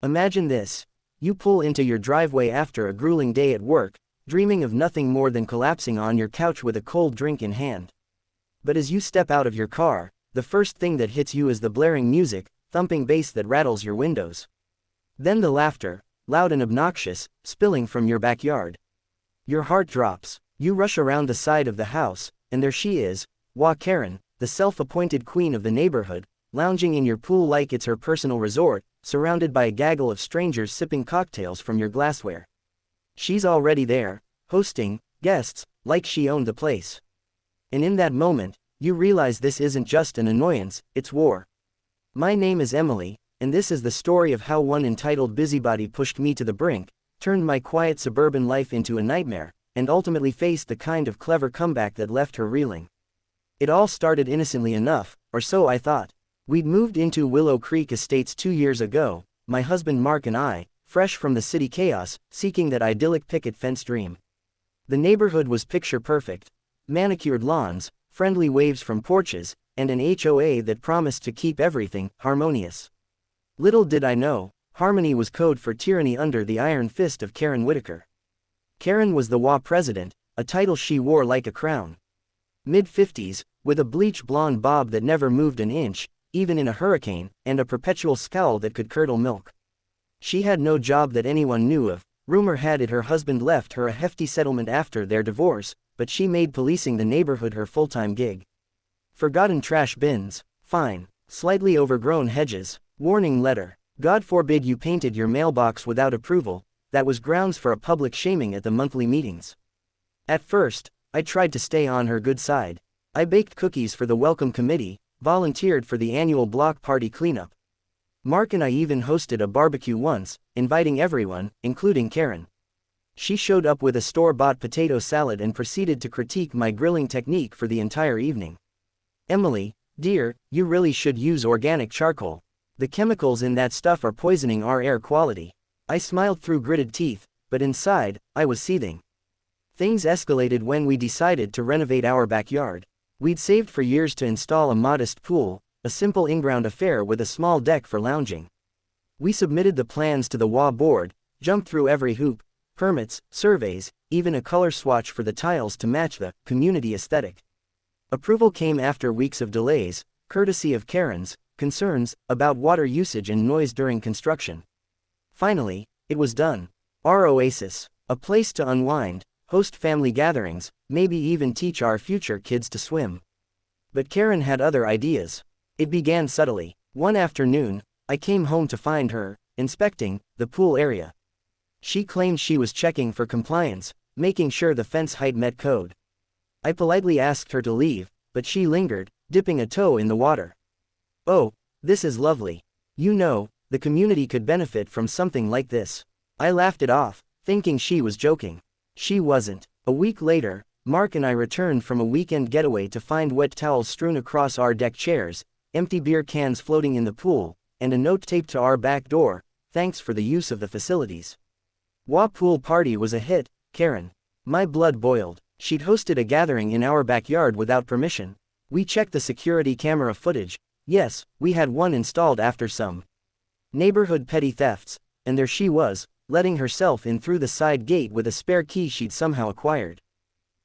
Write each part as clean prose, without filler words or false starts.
Imagine this. You pull into your driveway after a grueling day at work, dreaming of nothing more than collapsing on your couch with a cold drink in hand. But as you step out of your car, the first thing that hits you is the blaring music, thumping bass that rattles your windows. Then the laughter, loud and obnoxious, spilling from your backyard. Your heart drops. You rush around the side of the house, and there she is, HOA Karen, the self-appointed queen of the neighborhood, lounging in your pool like it's her personal resort, surrounded by a gaggle of strangers sipping cocktails from your glassware. She's already there, hosting guests, like she owned the place. And in that moment, you realize this isn't just an annoyance, it's war. My name is Emily, and this is the story of how one entitled busybody pushed me to the brink, turned my quiet suburban life into a nightmare, and ultimately faced the kind of clever comeback that left her reeling. It all started innocently enough, or so I thought. We'd moved into Willow Creek Estates 2 years ago, my husband Mark and I, fresh from the city chaos, seeking that idyllic picket fence dream. The neighborhood was picture perfect. Manicured lawns, friendly waves from porches, and an HOA that promised to keep everything harmonious. Little did I know, harmony was code for tyranny under the iron fist of Karen Whitaker. Karen was the HOA president, a title she wore like a crown. Mid-50s, with a bleach blonde bob that never moved an inch, even in a hurricane, and a perpetual scowl that could curdle milk. She had no job that anyone knew of. Rumor had it her husband left her a hefty settlement after their divorce, but she made policing the neighborhood her full-time gig. Forgotten trash bins, fine, slightly overgrown hedges, warning letter, God forbid you painted your mailbox without approval, that was grounds for a public shaming at the monthly meetings. At first, I tried to stay on her good side. I baked cookies for the welcome committee, volunteered for the annual block party cleanup. Mark and I even hosted a barbecue once, inviting everyone, including Karen. She showed up with a store-bought potato salad and proceeded to critique my grilling technique for the entire evening. Emily, dear, you really should use organic charcoal. The chemicals in that stuff are poisoning our air quality. I smiled through gritted teeth, but inside, I was seething. Things escalated when we decided to renovate our backyard. We'd saved for years to install a modest pool, a simple in-ground affair with a small deck for lounging. We submitted the plans to the HOA board, jumped through every hoop, permits, surveys, even a color swatch for the tiles to match the community aesthetic. Approval came after weeks of delays, courtesy of Karen's concerns about water usage and noise during construction. Finally, it was done. Our oasis, a place to unwind, host family gatherings, maybe even teach our future kids to swim. But Karen had other ideas. It began subtly. One afternoon, I came home to find her inspecting the pool area. She claimed she was checking for compliance, making sure the fence height met code. I politely asked her to leave, but she lingered, dipping a toe in the water. Oh, this is lovely. You know, the community could benefit from something like this. I laughed it off, thinking she was joking. She wasn't. A week later, Mark and I returned from a weekend getaway to find wet towels strewn across our deck chairs, empty beer cans floating in the pool, and a note taped to our back door, thanks for the use of the facilities. HOA pool party was a hit, Karen. My blood boiled. She'd hosted a gathering in our backyard without permission. We checked the security camera footage. Yes, we had one installed after some neighborhood petty thefts, and there she was, letting herself in through the side gate with a spare key she'd somehow acquired.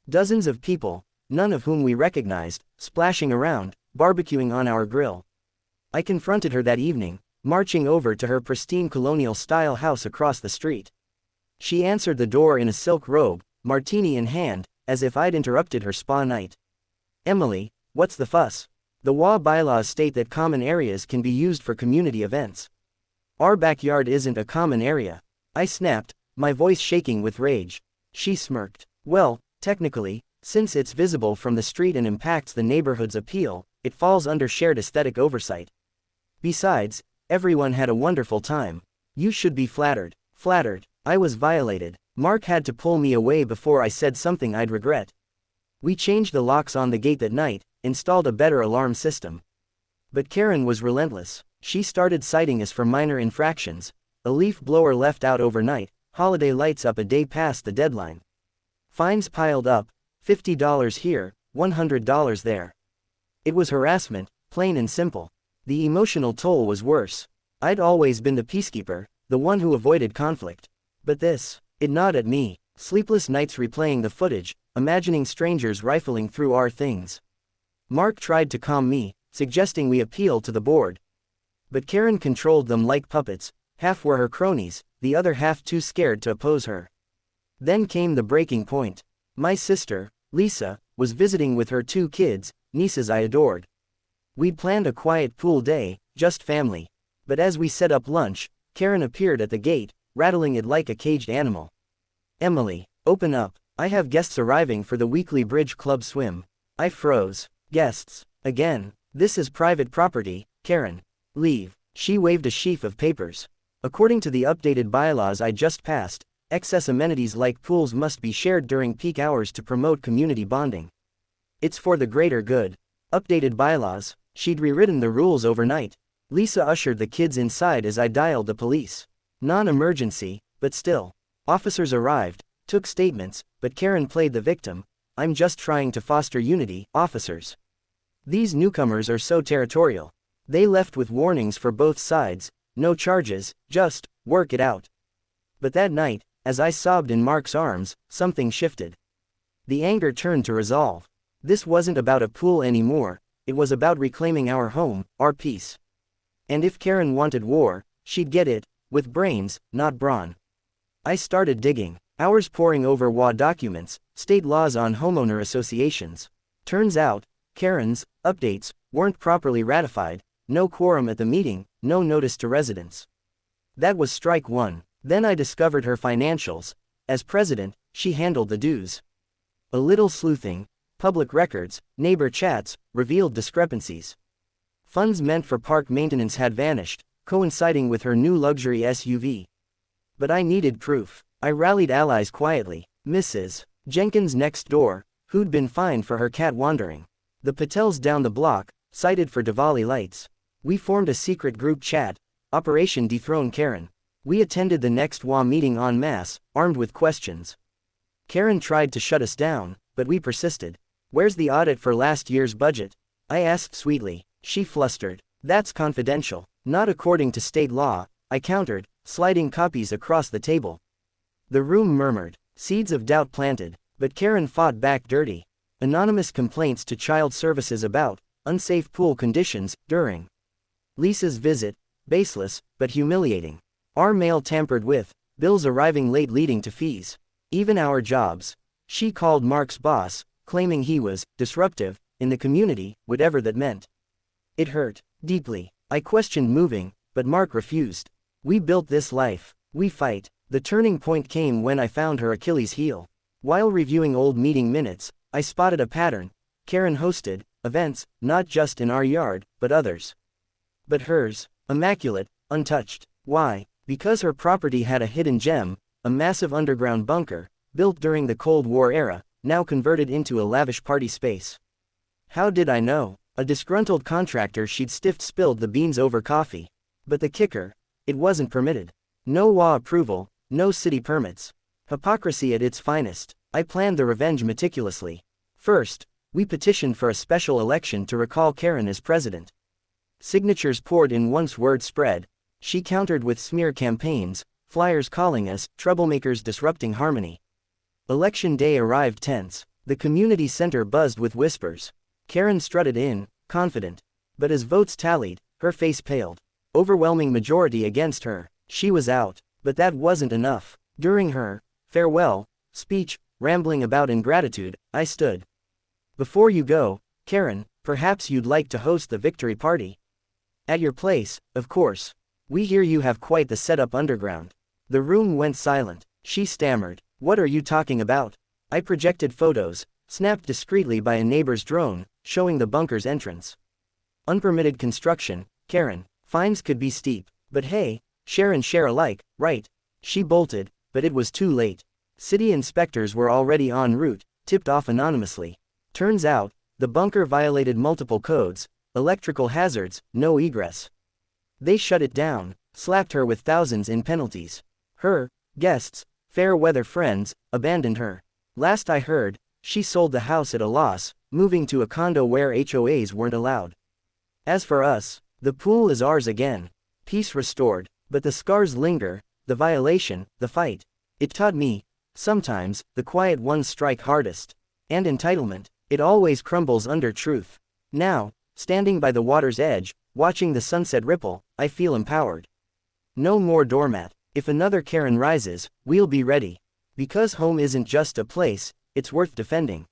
Dozens of people, none of whom we recognized, splashing around, barbecuing on our grill. I confronted her that evening, marching over to her pristine colonial-style house across the street. She answered the door in a silk robe, martini in hand, as if I'd interrupted her spa night. Emily, what's the fuss? The HOA bylaws state that common areas can be used for community events. Our backyard isn't a common area. I snapped, my voice shaking with rage. She smirked. Well, technically, since it's visible from the street and impacts the neighborhood's appeal, it falls under shared aesthetic oversight. Besides, everyone had a wonderful time. You should be flattered. Flattered. I was violated. Mark had to pull me away before I said something I'd regret. We changed the locks on the gate that night, installed a better alarm system. But Karen was relentless. She started citing us for minor infractions. A leaf blower left out overnight, holiday lights up a day past the deadline. Fines piled up, $50 here, $100 there. It was harassment, plain and simple. The emotional toll was worse. I'd always been the peacekeeper, the one who avoided conflict. But this, it gnawed at me. Sleepless nights replaying the footage, imagining strangers rifling through our things. Mark tried to calm me, suggesting we appeal to the board. But Karen controlled them like puppets, half were her cronies, the other half too scared to oppose her. Then came the breaking point. My sister, Lisa, was visiting with her 2 kids, nieces I adored. We'd planned a quiet pool day, just family. But as we set up lunch, Karen appeared at the gate, rattling it like a caged animal. Emily, open up, I have guests arriving for the weekly bridge club swim. I froze. Guests, again, this is private property, Karen. Leave. She waved a sheaf of papers. According to the updated bylaws I just passed, excess amenities like pools must be shared during peak hours to promote community bonding. It's for the greater good. Updated bylaws. She'd rewritten the rules overnight. Lisa ushered the kids inside as I dialed the police. Non-emergency, but still. Officers arrived, took statements, but Karen played the victim. I'm just trying to foster unity, officers. These newcomers are so territorial. They left with warnings for both sides, no charges, just, work it out. But that night, as I sobbed in Mark's arms, something shifted. The anger turned to resolve. This wasn't about a pool anymore, it was about reclaiming our home, our peace. And if Karen wanted war, she'd get it, with brains, not brawn. I started digging, hours poring over HOA documents, state laws on homeowner associations. Turns out, Karen's updates weren't properly ratified, no quorum at the meeting, no notice to residents. That was strike one. Then I discovered her financials. As president, she handled the dues. A little sleuthing, public records, neighbor chats, revealed discrepancies. Funds meant for park maintenance had vanished, coinciding with her new luxury SUV. But I needed proof. I rallied allies quietly. Mrs. Jenkins next door, who'd been fined for her cat wandering. The Patels down the block, cited for Diwali lights. We formed a secret group chat, Operation Dethrone Karen. We attended the next HOA meeting en masse, armed with questions. Karen tried to shut us down, but we persisted. Where's the audit for last year's budget? I asked sweetly. She flustered. That's confidential. Not according to state law, I countered, sliding copies across the table. The room murmured, seeds of doubt planted, but Karen fought back dirty. Anonymous complaints to child services about unsafe pool conditions during Lisa's visit, baseless, but humiliating. Our mail tampered with, bills arriving late leading to fees. Even our jobs. She called Mark's boss, claiming he was disruptive in the community, whatever that meant. It hurt deeply. I questioned moving, but Mark refused. We built this life. We fight. The turning point came when I found her Achilles heel. While reviewing old meeting minutes, I spotted a pattern. Karen hosted events, not just in our yard, but others. But hers, immaculate, untouched. Why? Because her property had a hidden gem, a massive underground bunker, built during the Cold War era, now converted into a lavish party space. How did I know? A disgruntled contractor she'd stiffed spilled the beans over coffee. But the kicker? It wasn't permitted. No HOA approval, no city permits. Hypocrisy at its finest. I planned the revenge meticulously. First, we petitioned for a special election to recall Karen as president. Signatures poured in once word spread. She countered with smear campaigns, flyers calling us troublemakers disrupting harmony. Election day arrived tense. The community center buzzed with whispers. Karen strutted in, confident. But as votes tallied, her face paled. Overwhelming majority against her. She was out. But that wasn't enough. During her farewell speech, rambling about ingratitude, I stood. Before you go, Karen, perhaps you'd like to host the victory party. At your place, of course. We hear you have quite the setup underground. The room went silent. She stammered. What are you talking about? I projected photos, snapped discreetly by a neighbor's drone, showing the bunker's entrance. Unpermitted construction, Karen. Fines could be steep. But hey, share and share alike, right? She bolted, but it was too late. City inspectors were already en route, tipped off anonymously. Turns out, the bunker violated multiple codes, electrical hazards, no egress. They shut it down, slapped her with thousands in penalties. Her guests, fair weather friends, abandoned her. Last I heard, she sold the house at a loss, moving to a condo where HOAs weren't allowed. As for us, the pool is ours again. Peace restored. But the scars linger, the violation, the fight. It taught me, sometimes, the quiet ones strike hardest. And entitlement, it always crumbles under truth. Now, standing by the water's edge, watching the sunset ripple, I feel empowered. No more doormat. If another Karen rises, we'll be ready. Because home isn't just a place, it's worth defending.